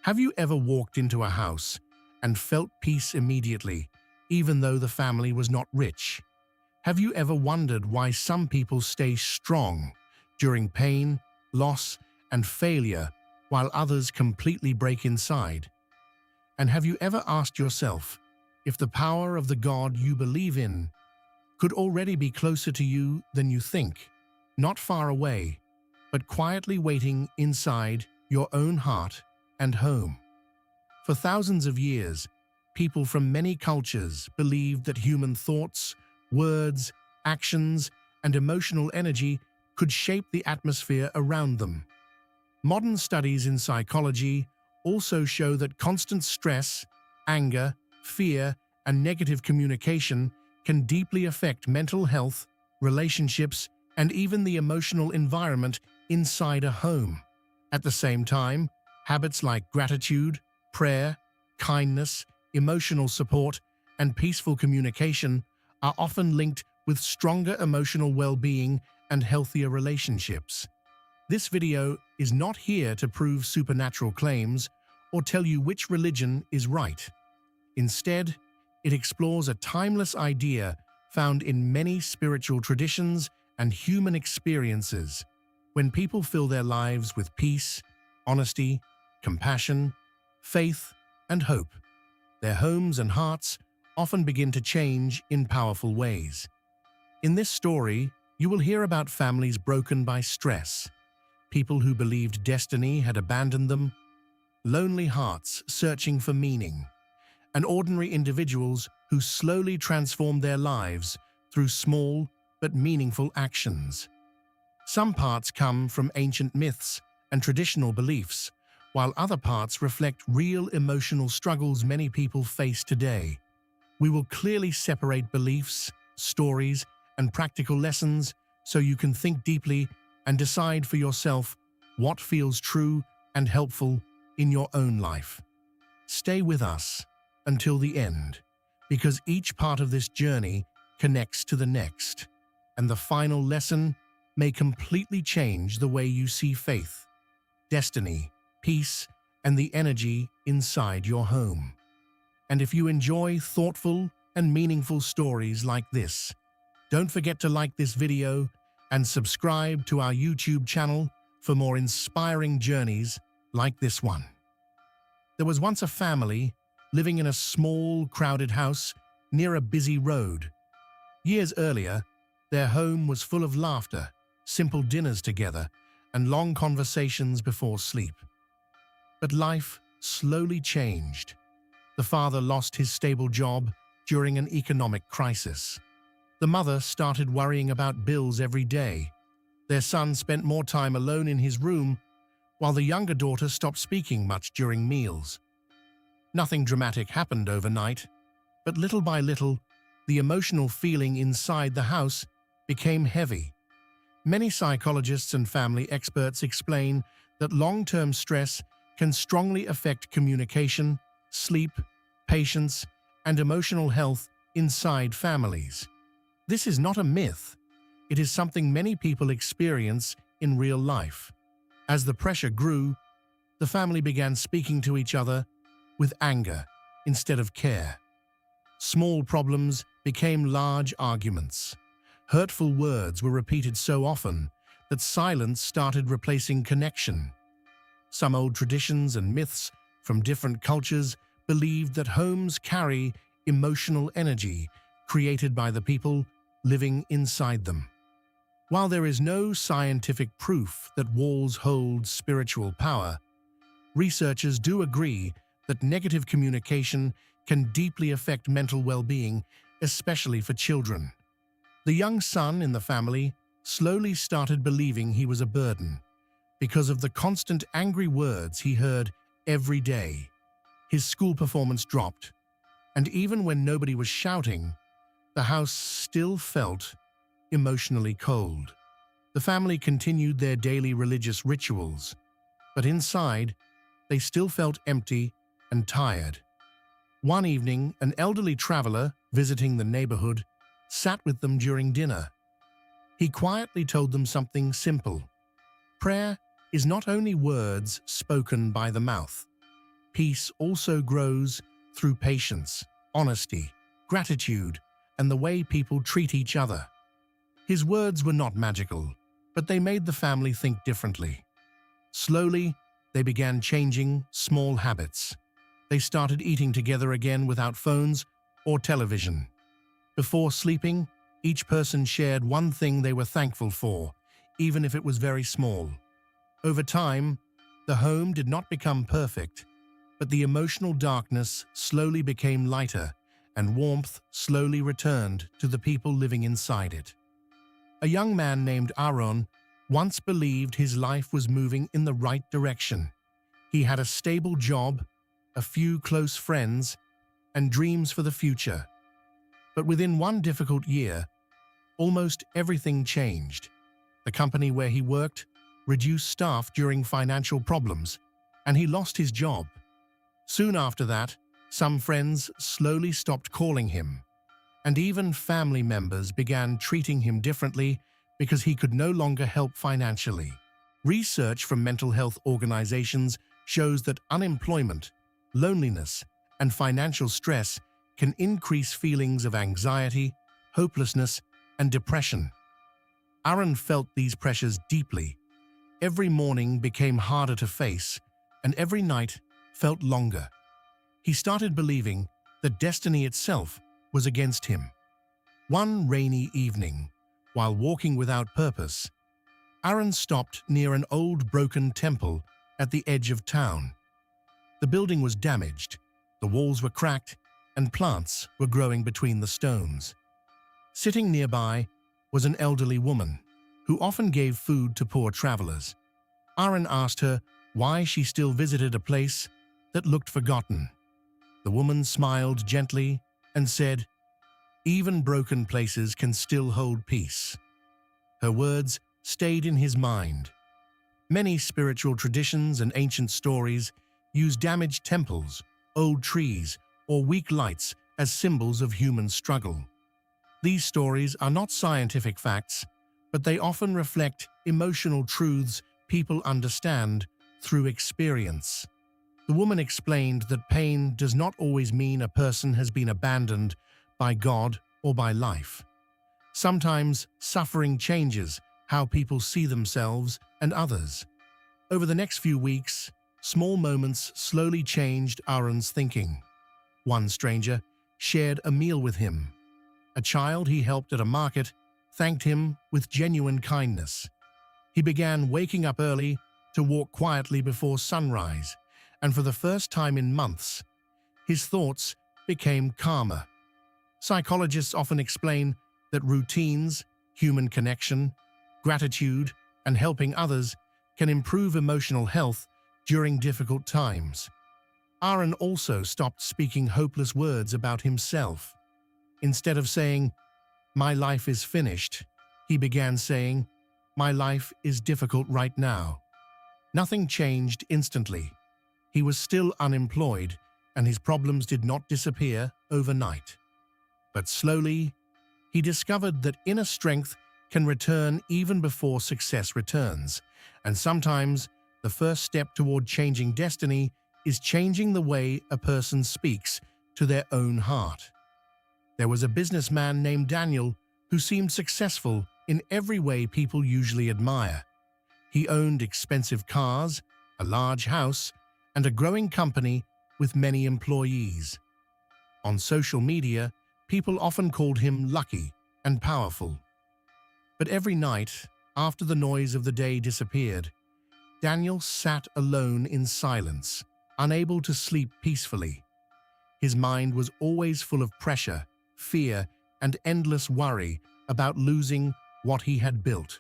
Have you ever walked into a house and felt peace immediately, even though the family was not rich? Have you ever wondered why some people stay strong during pain, loss, and failure, while others completely break inside? And have you ever asked yourself if the power of the God you believe in could already be closer to you than you think, not far away, but quietly waiting inside your own heart and home? For thousands of years, people from many cultures believed that human thoughts, words, actions, and emotional energy could shape the atmosphere around them. Modern studies in psychology also show that constant stress, anger, fear, and negative communication can deeply affect mental health, relationships, and even the emotional environment inside a home. At the same time, habits like gratitude, prayer, kindness, emotional support, and peaceful communication are often linked with stronger emotional well-being and healthier relationships. This video is not here to prove supernatural claims or tell you which religion is right. Instead, it explores a timeless idea found in many spiritual traditions and human experiences. When people fill their lives with peace, honesty, compassion, faith, and hope, their homes and hearts often begin to change in powerful ways. In this story, you will hear about families broken by stress, people who believed destiny had abandoned them, lonely hearts searching for meaning, and ordinary individuals who slowly transformed their lives through small but meaningful actions. Some parts come from ancient myths and traditional beliefs, while other parts reflect real emotional struggles many people face today. We will clearly separate beliefs, stories, and practical lessons so you can think deeply and decide for yourself what feels true and helpful in your own life. Stay with us until the end, because each part of this journey connects to the next, and the final lesson may completely change the way you see faith, destiny, peace, and the energy inside your home. And if you enjoy thoughtful and meaningful stories like this, don't forget to like this video and subscribe to our YouTube channel for more inspiring journeys like this one. There was once a family living in a small, crowded house near a busy road. Years earlier, their home was full of laughter, simple dinners together, and long conversations before sleep. But life slowly changed. The father lost his stable job during an economic crisis. The mother started worrying about bills every day. Their son spent more time alone in his room, while the younger daughter stopped speaking much during meals. Nothing dramatic happened overnight, but little by little, the emotional feeling inside the house became heavy. Many psychologists and family experts explain that long-term stress can strongly affect communication, sleep, patience, and emotional health inside families. This is not a myth. It is something many people experience in real life. As the pressure grew, the family began speaking to each other with anger instead of care. Small problems became large arguments. Hurtful words were repeated so often that silence started replacing connection. Some old traditions and myths from different cultures believed that homes carry emotional energy created by the people living inside them. While there is no scientific proof that walls hold spiritual power, researchers do agree that negative communication can deeply affect mental well-being, especially for children. The young son in the family slowly started believing he was a burden because of the constant angry words he heard every day. His school performance dropped, and even when nobody was shouting, the house still felt emotionally cold. The family continued their daily religious rituals, but inside, they still felt empty and tired. One evening, an elderly traveler visiting the neighborhood sat with them during dinner. He quietly told them something simple. Prayer is not only words spoken by the mouth. peace also grows through patience, honesty, gratitude, and the way people treat each other. His words were not magical, but they made the family think differently. Slowly, they began changing small habits. They started eating together again without phones or television. Before sleeping, each person shared one thing they were thankful for, even if it was very small. Over time, the home did not become perfect, but the emotional darkness slowly became lighter and warmth slowly returned to the people living inside it. A young man named Aaron once believed his life was moving in the right direction. He had a stable job, a few close friends, and dreams for the future. But within one difficult year, almost everything changed. The company where he worked reduced staff during financial problems, and he lost his job. Soon after that, some friends slowly stopped calling him, and even family members began treating him differently because he could no longer help financially. Research from mental health organizations shows that unemployment, loneliness, and financial stress can increase feelings of anxiety, hopelessness, and depression. Aaron felt these pressures deeply. Every morning became harder to face, and every night felt longer. He started believing that destiny itself was against him. One rainy evening, while walking without purpose, Aaron stopped near an old broken temple at the edge of town. The building was damaged, the walls were cracked, and plants were growing between the stones. Sitting nearby was an elderly woman who often gave food to poor travelers. Aaron asked her why she still visited a place that looked forgotten. The woman smiled gently and said, "Even broken places can still hold peace." Her words stayed in his mind. Many spiritual traditions and ancient stories use damaged temples, old trees, or weak lights as symbols of human struggle. These stories are not scientific facts, but they often reflect emotional truths people understand through experience. The woman explained that pain does not always mean a person has been abandoned by God or by life. Sometimes suffering changes how people see themselves and others. Over the next few weeks, small moments slowly changed Aaron's thinking. One stranger shared a meal with him. A child he helped at a market thanked him with genuine kindness. He began waking up early to walk quietly before sunrise, and for the first time in months, his thoughts became calmer. Psychologists often explain that routines, human connection, gratitude, and helping others can improve emotional health during difficult times. Aaron also stopped speaking hopeless words about himself. Instead of saying, "My life is finished," he began saying, "My life is difficult right now." Nothing changed instantly. He was still unemployed, and his problems did not disappear overnight. But slowly, he discovered that inner strength can return even before success returns, and sometimes the first step toward changing destiny is changing the way a person speaks to their own heart. There was a businessman named Daniel who seemed successful in every way people usually admire. He owned expensive cars, a large house, and a growing company with many employees. On social media, people often called him lucky and powerful. But every night, after the noise of the day disappeared, Daniel sat alone in silence, unable to sleep peacefully. His mind was always full of pressure, fear, and endless worry about losing what he had built.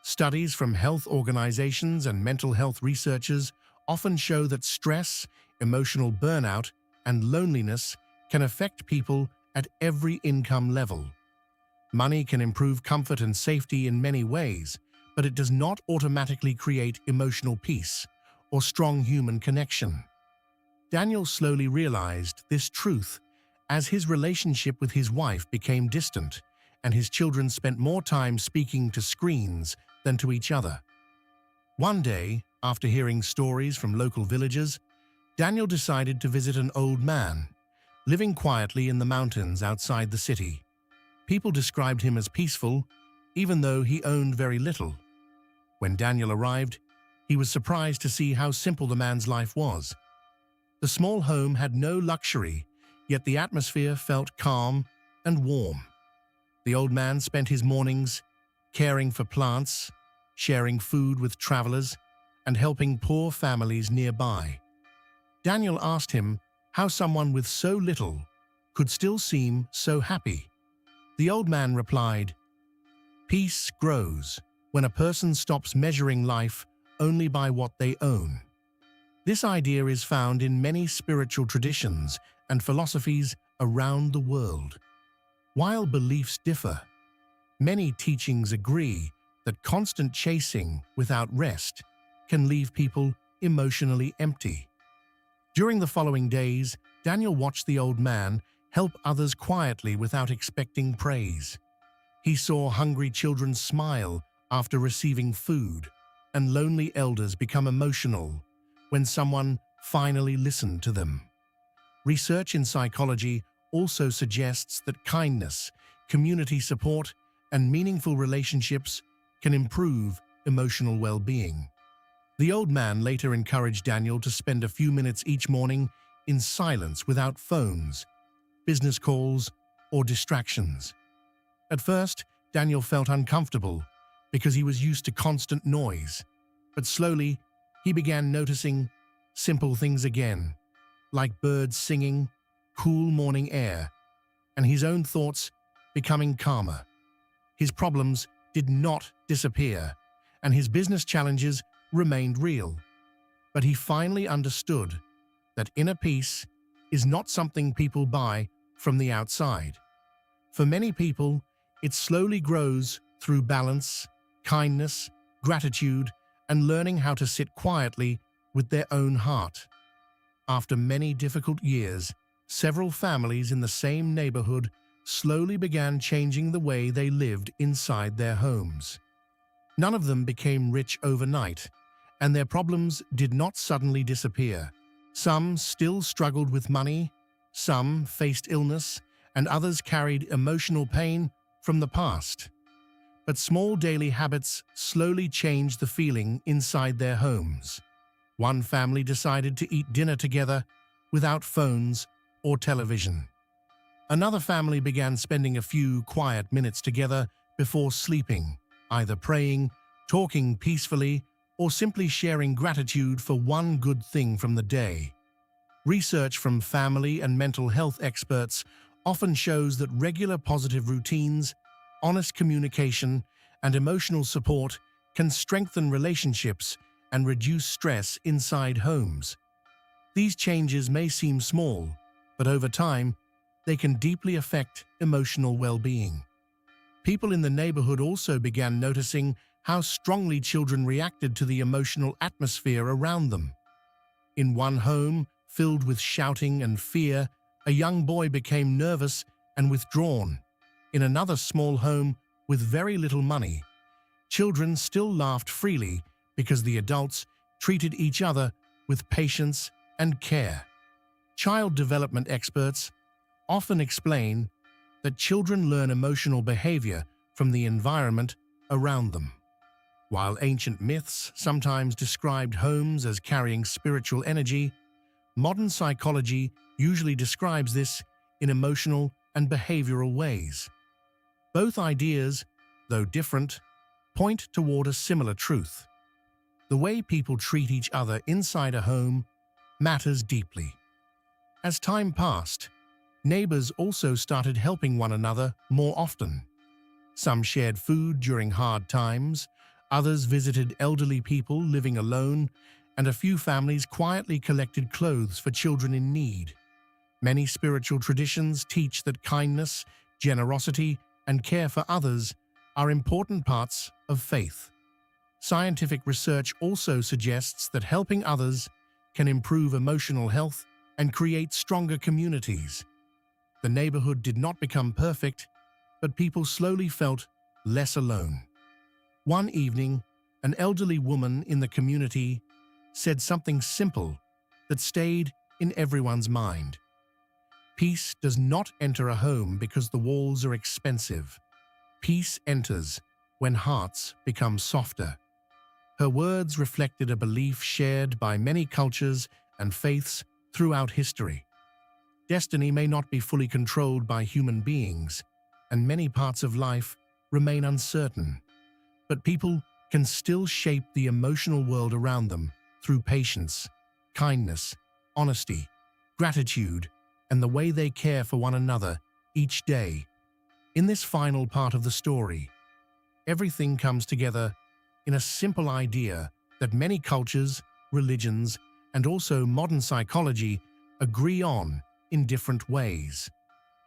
Studies from health organizations and mental health researchers often show that stress, emotional burnout, and loneliness can affect people at every income level. Money can improve comfort and safety in many ways, but it does not automatically create emotional peace or strong human connection. Daniel slowly realized this truth as his relationship with his wife became distant and his children spent more time speaking to screens than to each other. One day, after hearing stories from local villagers, Daniel decided to visit an old man, living quietly in the mountains outside the city. People described him as peaceful, even though he owned very little. When Daniel arrived, he was surprised to see how simple the man's life was. The small home had no luxury, yet the atmosphere felt calm and warm. The old man spent his mornings caring for plants, sharing food with travelers, and helping poor families nearby. Daniel asked him how someone with so little could still seem so happy. The old man replied, "Peace grows when a person stops measuring life only by what they own." This idea is found in many spiritual traditions and philosophies around the world. While beliefs differ, many teachings agree that constant chasing without rest can leave people emotionally empty. During the following days, Daniel watched the old man help others quietly without expecting praise. He saw hungry children smile after receiving food, and lonely elders become emotional when someone finally listened to them. Research in psychology also suggests that kindness, community support, and meaningful relationships can improve emotional well-being. The old man later encouraged Daniel to spend a few minutes each morning in silence without phones, business calls, or distractions. At first, Daniel felt uncomfortable because he was used to constant noise, but slowly he began noticing simple things again, like birds singing, cool morning air, and his own thoughts becoming calmer. His problems did not disappear, and his business challenges remained real. But he finally understood that inner peace is not something people buy from the outside. For many people, it slowly grows through balance, kindness, gratitude, and learning how to sit quietly with their own heart. After many difficult years, several families in the same neighborhood slowly began changing the way they lived inside their homes. None of them became rich overnight, and their problems did not suddenly disappear. Some still struggled with money, some faced illness, and others carried emotional pain from the past. But small daily habits slowly changed the feeling inside their homes. One family decided to eat dinner together without phones or television. Another family began spending a few quiet minutes together before sleeping, either praying, talking peacefully, or simply sharing gratitude for one good thing from the day. Research from family and mental health experts often shows that regular positive routines, honest communication, and emotional support can strengthen relationships and reduce stress inside homes. These changes may seem small, but over time, they can deeply affect emotional well-being. People in the neighborhood also began noticing how strongly children reacted to the emotional atmosphere around them. In one home, filled with shouting and fear, a young boy became nervous and withdrawn. In another small home with very little money, children still laughed freely because the adults treated each other with patience and care. Child development experts often explain that children learn emotional behavior from the environment around them. While ancient myths sometimes described homes as carrying spiritual energy, modern psychology usually describes this in emotional and behavioral ways. Both ideas, though different, point toward a similar truth. The way people treat each other inside a home matters deeply. As time passed, neighbors also started helping one another more often. Some shared food during hard times, others visited elderly people living alone, and a few families quietly collected clothes for children in need. Many spiritual traditions teach that kindness, generosity, and care for others are important parts of faith. Scientific research also suggests that helping others can improve emotional health and create stronger communities. The neighborhood did not become perfect, but people slowly felt less alone. One evening, an elderly woman in the community said something simple that stayed in everyone's mind. Peace does not enter a home because the walls are expensive. Peace enters when hearts become softer. Her words reflected a belief shared by many cultures and faiths throughout history. Destiny may not be fully controlled by human beings, and many parts of life remain uncertain. But people can still shape the emotional world around them through patience, kindness, honesty, gratitude, and the way they care for one another each day. In this final part of the story, everything comes together in a simple idea that many cultures, religions, and also modern psychology agree on in different ways.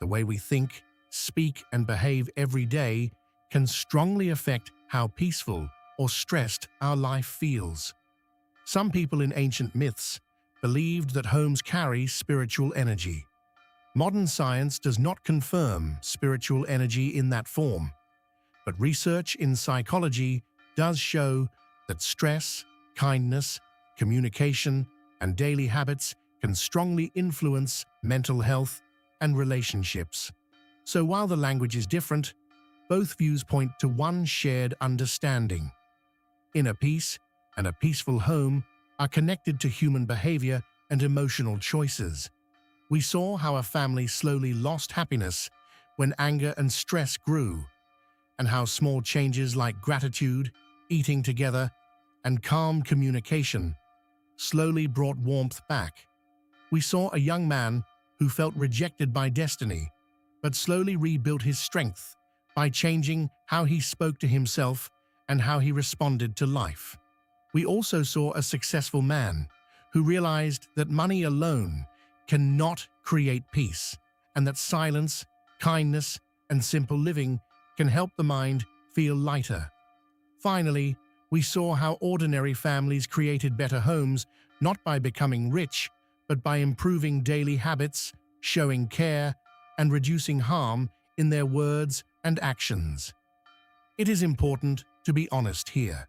The way we think, speak, and behave every day can strongly affect how peaceful or stressed our life feels. Some people in ancient myths believed that homes carry spiritual energy. Modern science does not confirm spiritual energy in that form, but research in psychology does show that stress, kindness, communication, and daily habits can strongly influence mental health and relationships. So while the language is different, both views point to one shared understanding. Inner peace and a peaceful home are connected to human behavior and emotional choices. We saw how a family slowly lost happiness when anger and stress grew, and how small changes like gratitude, eating together, and calm communication slowly brought warmth back. We saw a young man who felt rejected by destiny, but slowly rebuilt his strength by changing how he spoke to himself and how he responded to life. We also saw a successful man who realized that money alone cannot create peace, and that silence, kindness, and simple living can help the mind feel lighter. Finally, we saw how ordinary families created better homes not by becoming rich, but by improving daily habits, showing care, and reducing harm in their words and actions. It is important to be honest here.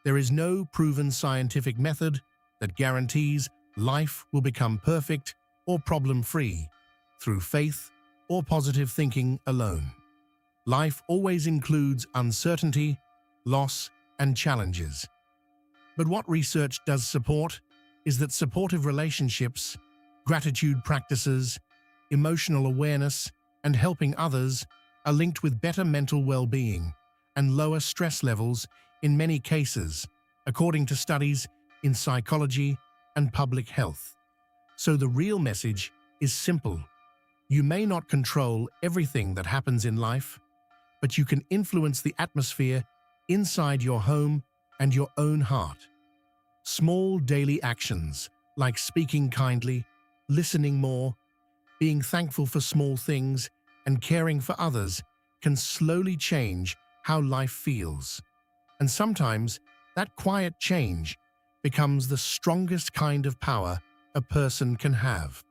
There is no proven scientific method that guarantees life will become perfect or problem-free through faith or positive thinking alone. Life always includes uncertainty, loss, and challenges. But what research does support is that supportive relationships, gratitude practices, emotional awareness, and helping others are linked with better mental well-being and lower stress levels in many cases, according to studies in psychology and public health. So the real message is simple. You may not control everything that happens in life, but you can influence the atmosphere inside your home and your own heart. Small daily actions, like speaking kindly, listening more, being thankful for small things, and caring for others, can slowly change how life feels. And sometimes, that quiet change becomes the strongest kind of power a person can have.